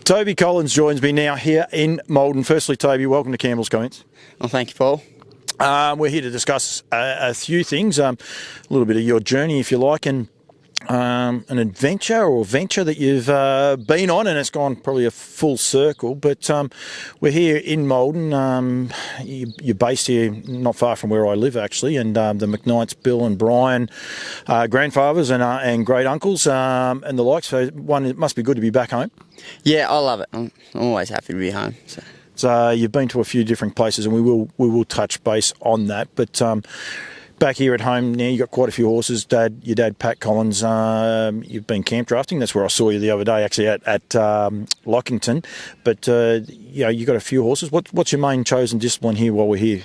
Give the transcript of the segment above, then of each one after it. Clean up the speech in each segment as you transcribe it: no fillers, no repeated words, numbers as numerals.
Toby Collins joins me now here in Malden. Firstly, Toby, welcome to Campbell's Comments. Well, thank you, Paul. We're here to discuss a few things, a little bit of your journey, if you like, and an adventure or venture that you've been on, and it's gone probably a full circle. But we're here in Malden. You're based here not far from where I live, actually, and the McKnights, Bill and Brian, grandfathers and great uncles and the like. So, it must be good to be back home. Yeah, I love it. I'm always happy to be home. So you've been to a few different places, and we will touch base on that. But back here at home now, you've got quite a few horses. Your dad, Pat Collins, you've been camp drafting. That's where I saw you the other day, actually, at Lockington. But you've got a few horses. What's your main chosen discipline here while we're here?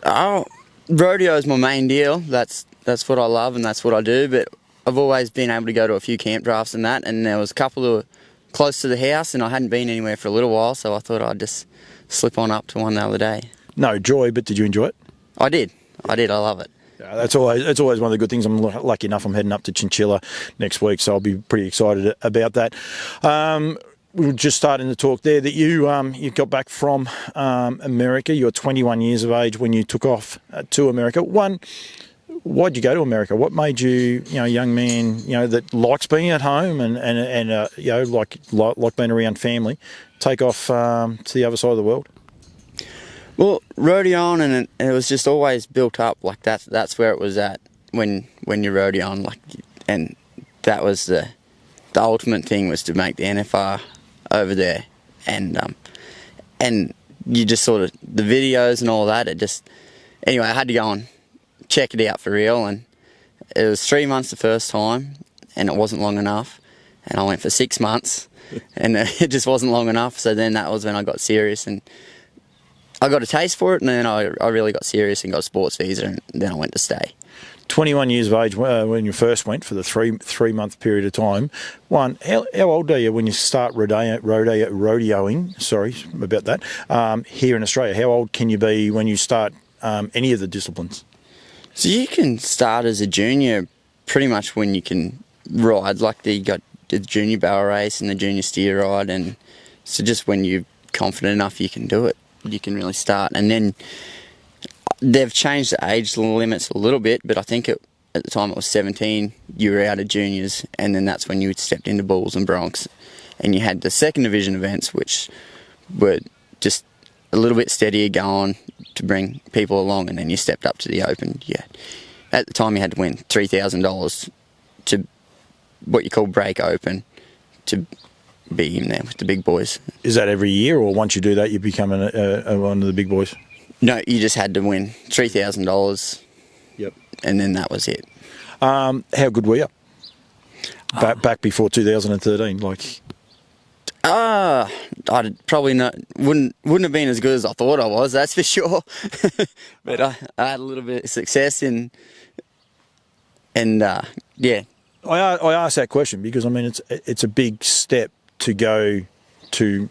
Oh, rodeo is my main deal. That's what I love and that's what I do. But I've always been able to go to a few camp drafts and that. And there was a couple that were close to the house, and I hadn't been anywhere for a little while, so I thought I'd just slip on up to one the other day. No joy, but did you enjoy it? I did. I love it. Yeah, that's always one of the good things. I'm lucky enough I'm heading up to Chinchilla next week, so I'll be pretty excited about that. We were just starting to talk there that you got back from America. You were 21 years of age when you took off to America. Why'd you go to America? What made you, a young man, that likes being at home and like being around family, take off to the other side of the world? Well, rodeoing, and it was just always built up like that. That's where it was at when you're rodeoing, and that was the ultimate thing, was to make the NFR over there, and you just sort of the videos and all that. Anyway, I had to go and check it out for real, and it was 3 months the first time, and it wasn't long enough, and I went for 6 months, and it just wasn't long enough. So then that was when I got serious, and I got a taste for it, and then I really got serious and got a sports visa, and then I went to stay. 21 years of age when you first went for the three-month period of time. How old are you when you start rodeoing? Sorry about that. Here in Australia, how old can you be when you start any of the disciplines? So you can start as a junior pretty much when you can ride. You got the junior barrel race and the junior steer ride, and so just when you're confident enough you can do it, you can really start. And then they've changed the age limits a little bit, but I think at the time it was 17, you were out of juniors, and then that's when you stepped into bulls and broncs. And you had the second division events, which were just a little bit steadier going to bring people along, and then you stepped up to the open. Yeah, at the time you had to win $3,000 to what you call break open to be in there with the big boys. Is that every year, or once you do that you become one of the big boys? No, you just had to win $3,000. Yep. And then that was it. How good were you back before 2013? I'd probably wouldn't have been as good as I thought I was, that's for sure. But I had a little bit of success yeah. I asked that question because it's a big step to go to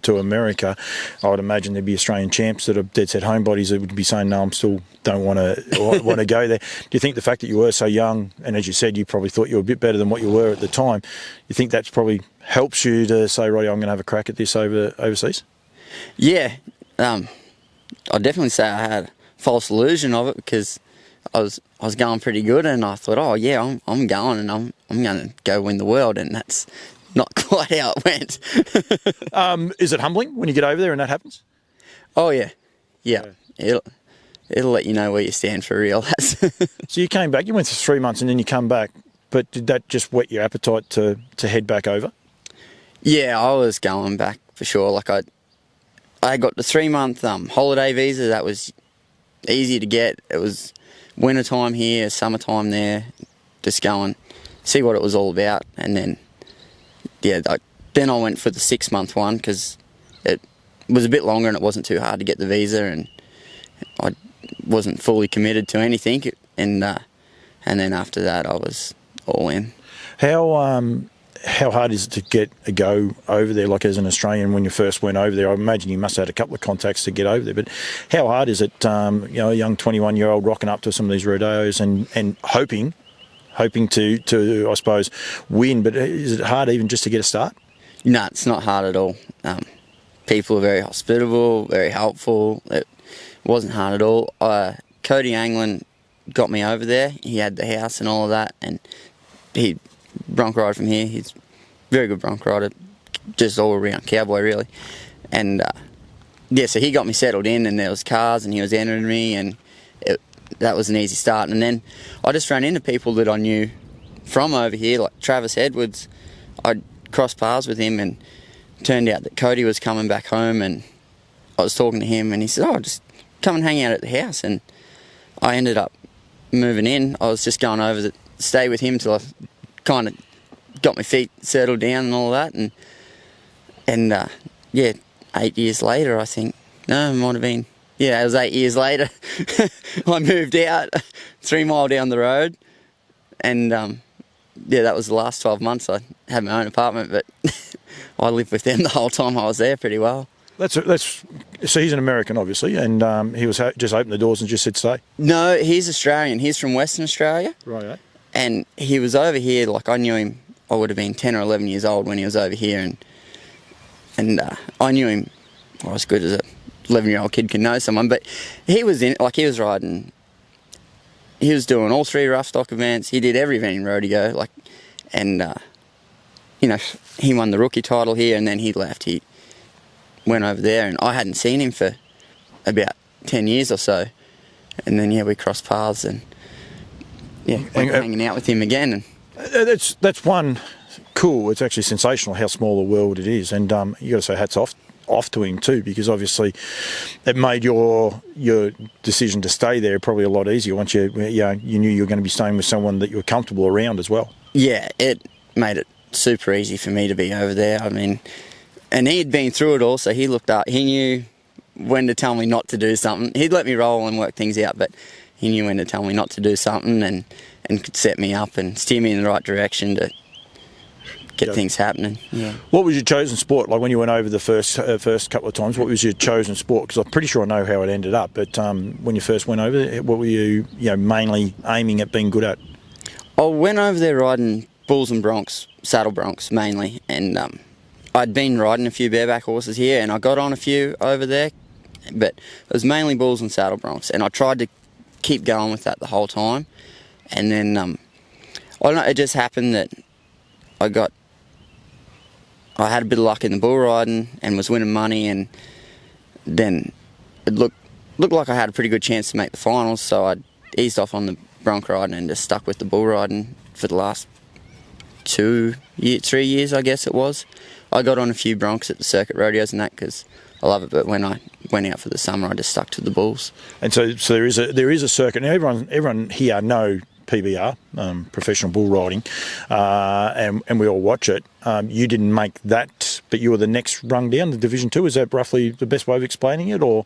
America. I would imagine there'd be Australian champs that are dead set homebodies that would be saying, no, I'm still don't want to go there. Do you think the fact that you were so young, and as you said, you probably thought you were a bit better than what you were at the time, you think that's probably helps you to say, right, I'm going to have a crack at this overseas? Yeah, I'd definitely say I had a false illusion of it, because I was going pretty good, and I thought, oh yeah, I'm going, and I'm going to go win the world, and that's not quite how it went. Is it humbling when you get over there and that happens? Oh yeah. It'll let you know where you stand for real. So you came back, you went for 3 months and then you come back, but did that just whet your appetite to head back over? Yeah, I was going back for sure. I got the 3 month holiday visa. That was easy to get. It was winter time here, summertime there, just go and see what it was all about. And then then I went for the 6 month one, because it was a bit longer and it wasn't too hard to get the visa, and I wasn't fully committed to anything, and then after that I was all in. How hard is it to get a go over there, like as an Australian when you first went over there? I imagine you must have had a couple of contacts to get over there, but how hard is it, a young 21-year-old rocking up to some of these rodeos and hoping to I suppose win, but is it hard even just to get a start? No, it's not hard at all. People are very hospitable, very helpful. It wasn't hard at all. Cody Anglin got me over there. He had the house and all of that, and he bronc ride from here. He's a very good bronc rider, just all around cowboy really. And yeah, so he got me settled in, and there was cars, and he was entering me, and that was an easy start. And then I just ran into people that I knew from over here, like Travis Edwards. I'd crossed paths with him, and turned out that Cody was coming back home, and I was talking to him, and he said, "Oh, just come and hang out at the house." And I ended up moving in. I was just going over to stay with him till I kind of got my feet settled down and all that, and yeah, 8 years later, I think. No, it might have been. Yeah, it was 8 years later. I moved out 3 mile down the road, and yeah, that was the last 12 months. I had my own apartment, but I lived with them the whole time I was there pretty well. So he's an American, obviously, and he was just opened the doors and just said stay. No, he's Australian. He's from Western Australia. Right. Eh? And he was over here, like I knew him, I would have been 10 or 11 years old when he was over here, and I knew him, well, as good as a 11-year-old kid can know someone, but he was he was riding, he was doing all 3 rough stock events, he did every event in rodeo, and you know, he won the rookie title here, and then he left, he went over there, and I hadn't seen him for about 10 years or so, and then yeah, we crossed paths, and yeah, hanging out with him again. And that's one cool. It's actually sensational how small the world it is, and you got to say hats off to him too, because obviously it made your decision to stay there probably a lot easier once you knew you were going to be staying with someone that you were comfortable around as well. Yeah, it made it super easy for me to be over there. I mean, and he'd been through it all, so he knew when to tell me not to do something. He'd let me roll and work things out, but he knew when to tell me not to do something, and could set me up and steer me in the right direction to get things happening. Yeah. What was your chosen sport? Like when you went over the first couple of times, what was your chosen sport? Because I'm pretty sure I know how it ended up, but when you first went over, what were you mainly aiming at being good at? I went over there riding bulls and broncs, saddle broncs mainly, and I'd been riding a few bareback horses here, and I got on a few over there, but it was mainly bulls and saddle broncs, and I tried to keep going with that the whole time. And then I don't know, it just happened that I had a bit of luck in the bull riding and was winning money, and then it looked like I had a pretty good chance to make the finals, so I eased off on the bronc riding and just stuck with the bull riding for the last 3 years, I guess it was. I got on a few broncs at the circuit rodeos and that because I love it, but when I went out for the summer, I just stuck to the bulls. And so there is a circuit. Now everyone here know PBR, professional bull riding, and we all watch it. You didn't make that, but you were the next rung down, the Division 2. Is that roughly the best way of explaining it, or?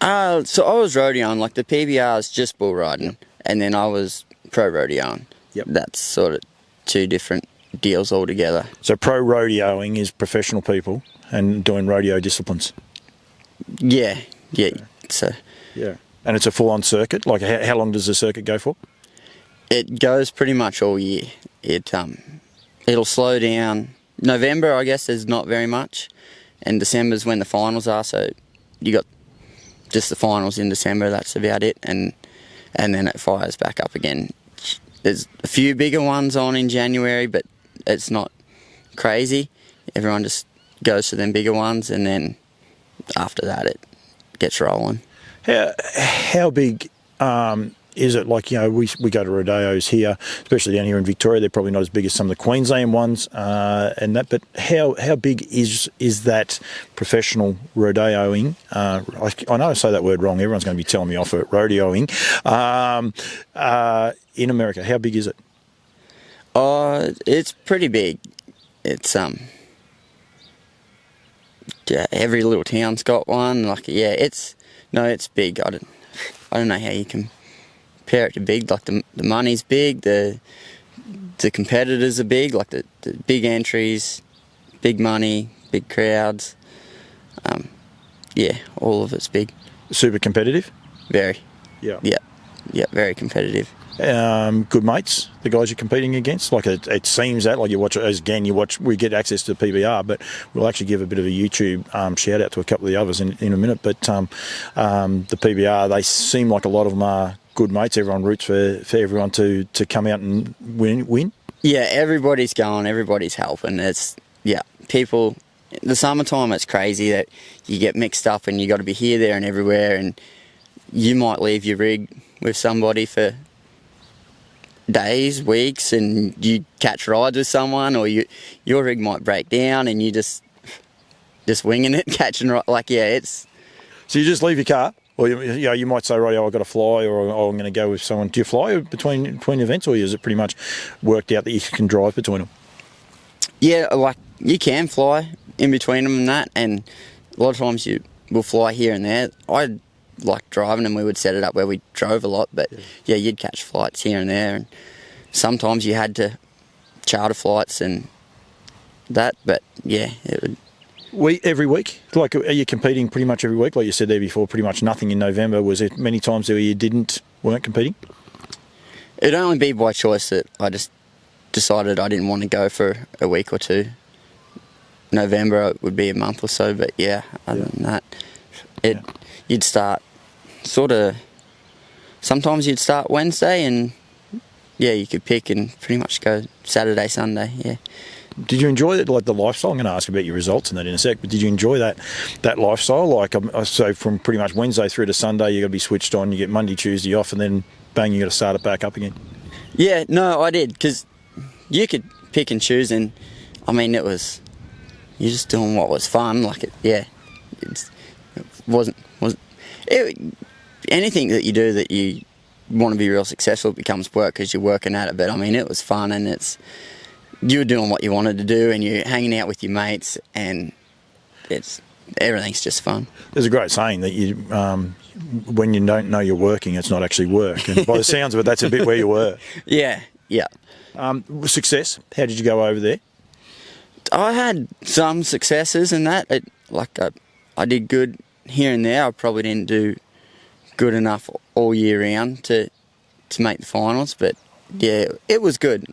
So I was rodeoing, like the PBR is just bull riding, and then I was pro rodeoing. Yep. That's sort of 2 different deals altogether. So pro rodeoing is professional people and doing rodeo disciplines. Yeah. So. Yeah. And it's a full-on circuit. Like, how long does the circuit go for? It goes pretty much all year. It'll slow down. November, I guess, there's not very much, and December's when the finals are. So you got just the finals in December. That's about it, and then it fires back up again. There's a few bigger ones on in January, but it's not crazy. Everyone just goes to them bigger ones, and then after that, it gets rolling. How big? Is it like, we go to rodeos here, especially down here in Victoria. They're probably not as big as some of the Queensland ones, and that. But how big is that professional rodeoing? I know I say that word wrong. Everyone's going to be telling me off for rodeoing. In America, how big is it? It's pretty big. It's every little town's got one. It's big. I don't know how you can compare it to big. Like the money's big, the competitors are big, like the big entries, big money, big crowds. All of it's big. Super competitive? Very. Yeah. Yeah, very competitive. good mates, the guys you're competing against? Like it seems that, like you watch, we get access to the PBR, but we'll actually give a bit of a YouTube shout out to a couple of the others in a minute. But the PBR, they seem like a lot of them are good mates. Everyone roots for everyone to come out and win. Yeah, everybody's going, everybody's helping. People, the summertime, it's crazy that you get mixed up and you got to be here, there and everywhere, and you might leave your rig with somebody for days, weeks, and you catch rides with someone, or your rig might break down and you just winging it, catching it's... So you just leave your car? Or you might say, right, I've got to fly, or I'm going to go with someone. Do you fly between events, or is it pretty much worked out that you can drive between them? Yeah, like you can fly in between them and that, and a lot of times you will fly here and there. I like driving, and we would set it up where we drove a lot, but yeah, you'd catch flights here and there, and sometimes you had to charter flights and that, but yeah, it would... Every week? Like, are you competing pretty much every week? Like you said there before, pretty much nothing in November. Was it many times where you weren't competing? It'd only be by choice that I just decided I didn't want to go for a week or two. November it would be a month or so, but yeah, other than that, you'd start sometimes you'd start Wednesday, and yeah, you could pick and pretty much go Saturday, Sunday, yeah. Did you enjoy it, like the lifestyle? I'm going to ask about your results and that in a sec, but did you enjoy that lifestyle? Like, so from pretty much Wednesday through to Sunday, you got to be switched on. You get Monday, Tuesday off, and then bang, you got to start it back up again. Yeah, no, I did, because you could pick and choose, and I mean, you're just doing what was fun. Like it wasn't anything that you do that you want to be real successful becomes work because you're working at it. But I mean, it was fun, and you were doing what you wanted to do, and you're hanging out with your mates, and everything's just fun. There's a great saying that when you don't know you're working, it's not actually work. And by the sounds of it, that's a bit where you were. Yeah. Success. How did you go over there? I had some successes in that. I did good here and there. I probably didn't do good enough all year round to make the finals, but yeah, it was good.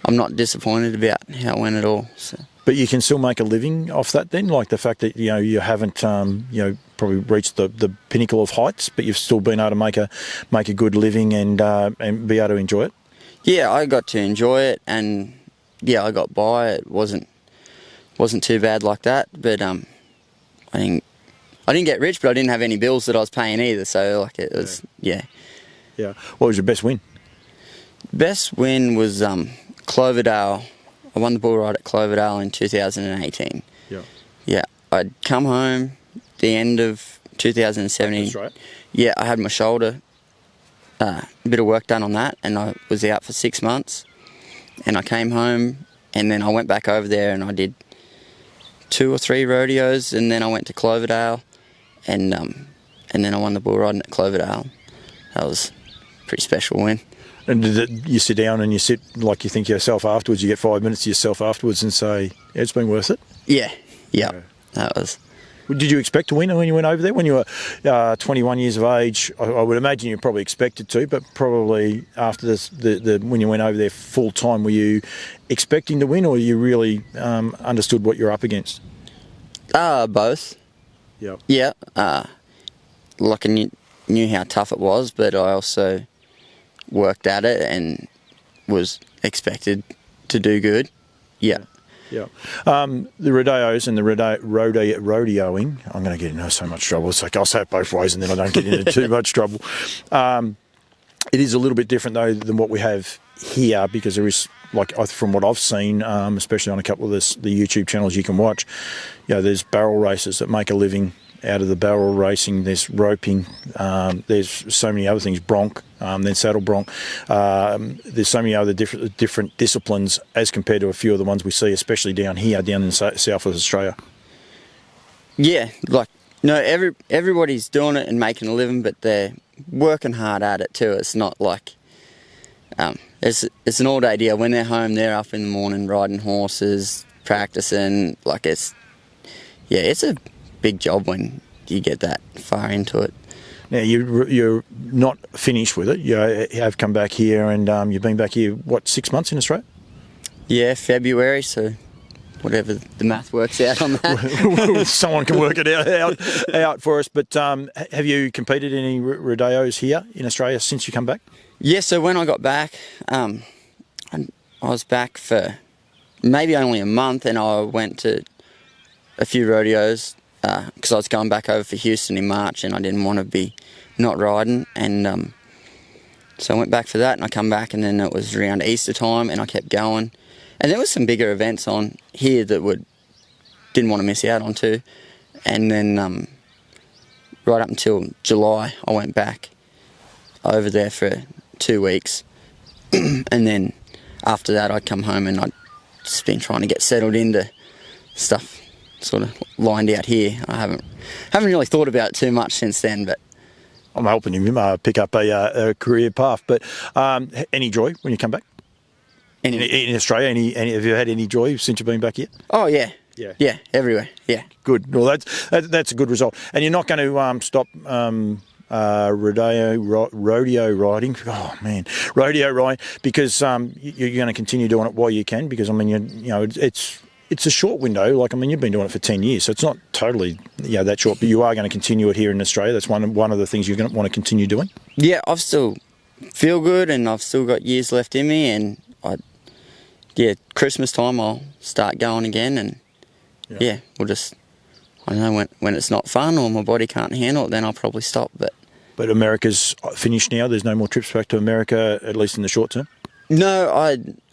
I'm not disappointed about how it went at all. So. But you can still make a living off that then? Like the fact that, you haven't, probably reached the pinnacle of heights, but you've still been able to make a good living and be able to enjoy it? Yeah, I got to enjoy it, and yeah, I got by. It wasn't too bad like that, but I didn't get rich, but I didn't have any bills that I was paying either, so it was, yeah. Yeah. What was your best win? Best win was Cloverdale. I won the bull ride at Cloverdale in 2018. Yeah. Yeah. I'd come home the end of 2017. That's right. Yeah, I had my shoulder, a bit of work done on that, and I was out for 6 months. And I came home, and then I went back over there, and I did 2 or 3 rodeos, and then I went to Cloverdale, and then I won the bull riding at Cloverdale. That was a pretty special win. And you sit down and you think to yourself afterwards, you get 5 minutes to yourself afterwards and say, it's been worth it? Yeah. That was... Did you expect to win when you went over there? When you were 21 years of age, I would imagine you probably expected to, but probably after when you went over there full time, were you expecting to win, or you really understood what you're up against? Both. Yep. Yeah. I knew how tough it was, but I also worked at it and was expected to do good. Yeah. Yeah. The rodeos and the rodeoing, I'm going to get into so much trouble. It's like I'll say it both ways and then I don't get into too much trouble. It is a little bit different, though, than what we have here, because there is, from what I've seen, especially on a couple of the YouTube channels you can watch, there's barrel races that make a living out of the barrel racing. There's roping. There's so many other things. Bronc, then saddle bronc. There's so many other different disciplines as compared to a few of the ones we see, especially down in the south of Australia. Yeah, everybody's doing it and making a living, but they're working hard at it too. It's not like it's an all-day deal. When they're home, they're up in the morning riding horses, practicing. It's a big job when you get that far into it. Now, you're not finished with it. You have come back here, and you've been back here, what, 6 months in Australia? Yeah, February, so whatever the math works out on that. Someone can work it out for us. But have you competed in any rodeos here in Australia since you come back? Yeah, so when I got back, I was back for maybe only a month, and I went to a few rodeos because I was going back over for Houston in March, and I didn't want to be not riding, and so I went back for that, and I come back, and then it was around Easter time, and I kept going, and there was some bigger events on here that didn't want to miss out on too, and then right up until July, I went back over there for 2 weeks, and then after that, I'd come home, and I'd just been trying to get settled into stuff sort of lined out here. I haven't really thought about it too much since then, but I'm helping him pick up a career path. But any joy when you come back in Australia? Any have you had any joy since you've been back here? Oh yeah, everywhere. Yeah, good. Well, that's a good result. And you're not going to stop rodeo riding. Oh man, rodeo riding, because you're going to continue doing it while you can. Because I mean, you know, it's a short window. Like, I mean, you've been doing it for 10 years, so it's not totally that short. But you are going to continue it here in Australia. That's one of the things you're going to want to continue doing. Yeah, I still feel good, and I've still got years left in me. And Christmas time I'll start going again, and we'll just, I don't know, when it's not fun or my body can't handle it, then I'll probably stop. But America's finished now. There's no more trips back to America, at least in the short term. No,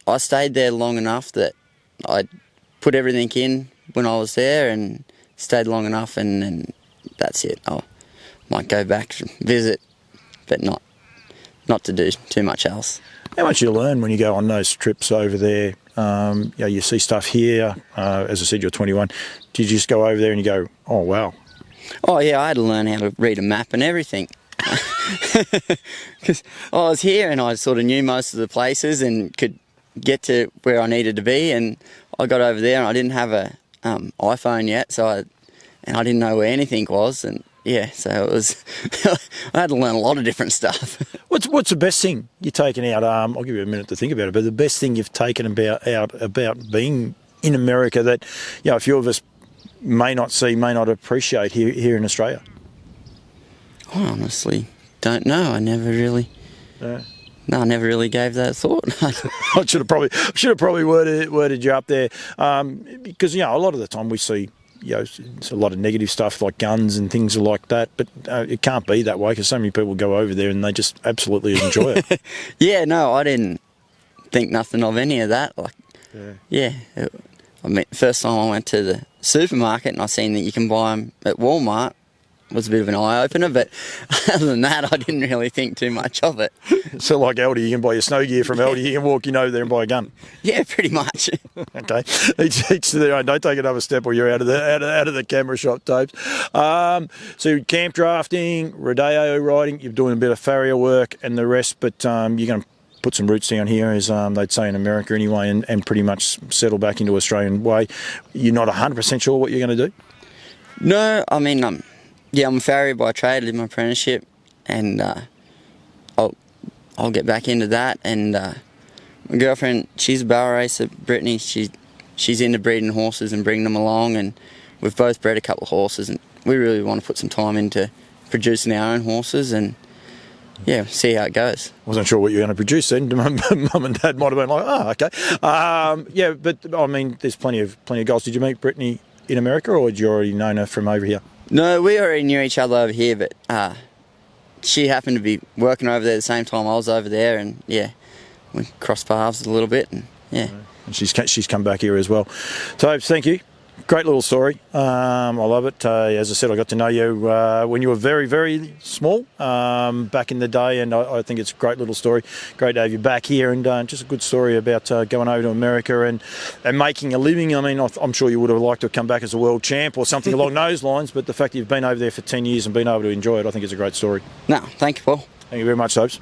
I stayed there long enough that I put everything in when I was there and stayed long enough, and then that's it. I might go back to visit, but not to do too much else. How much you learn when you go on those trips over there? You see stuff here. As I said, you're 21. Did you just go over there and you go, oh wow? Oh yeah, I had to learn how to read a map and everything. Because I was here and I sort of knew most of the places and could get to where I needed to be, and I got over there and I didn't have a iPhone yet, so I didn't know where anything was, and so it was I had to learn a lot of different stuff. What's the best thing you've taken out? I'll give you a minute to think about it, but the best thing you've taken about being in America that a few of us may not see, may not appreciate here in Australia? I honestly don't know. I never really. No, I never really gave that a thought. I should have probably worded you up there, because a lot of the time we see it's a lot of negative stuff like guns and things like that, but it can't be that way because so many people go over there and they just absolutely enjoy it. Yeah, no, I didn't think nothing of any of that. I mean, first time I went to the supermarket and I seen that you can buy them at Walmart. Was a bit of an eye-opener, but other than that, I didn't really think too much of it. So like Aldi, you can buy your snow gear from Aldi, you can walk over there and buy a gun. Yeah, pretty much. Okay, each to their own. Don't take another step or you're out of the camera shot, Tobes. So camp drafting, rodeo riding, you're doing a bit of farrier work and the rest, but you're going to put some roots down here, as they'd say in America anyway, and pretty much settle back into Australian way. You're not 100% sure what you're going to do? No, I mean, I'm a farrier by trade. I did my apprenticeship, and I'll get back into that. And my girlfriend, she's a barrel racer, Brittany. She's into breeding horses and bringing them along, and we've both bred a couple of horses, and we really want to put some time into producing our own horses and see how it goes. Wasn't sure what you were going to produce then. Mum and Dad might have been like, oh, okay. But I mean, there's plenty of goals. Did you meet Brittany in America, or did you already know her from over here? No, we already knew each other over here, but she happened to be working over there at the same time I was over there, and we crossed paths a little bit, and And she's come back here as well. Tobes, thank you. Great little story. I love it. As I said, I got to know you when you were very, very small back in the day, and I think it's a great little story. Great to have you back here, and just a good story about going over to America and making a living. I mean, I'm sure you would have liked to have come back as a world champ or something along those lines, but the fact that you've been over there for 10 years and been able to enjoy it, I think it's a great story. No, thank you, Paul. Thank you very much, Tobes.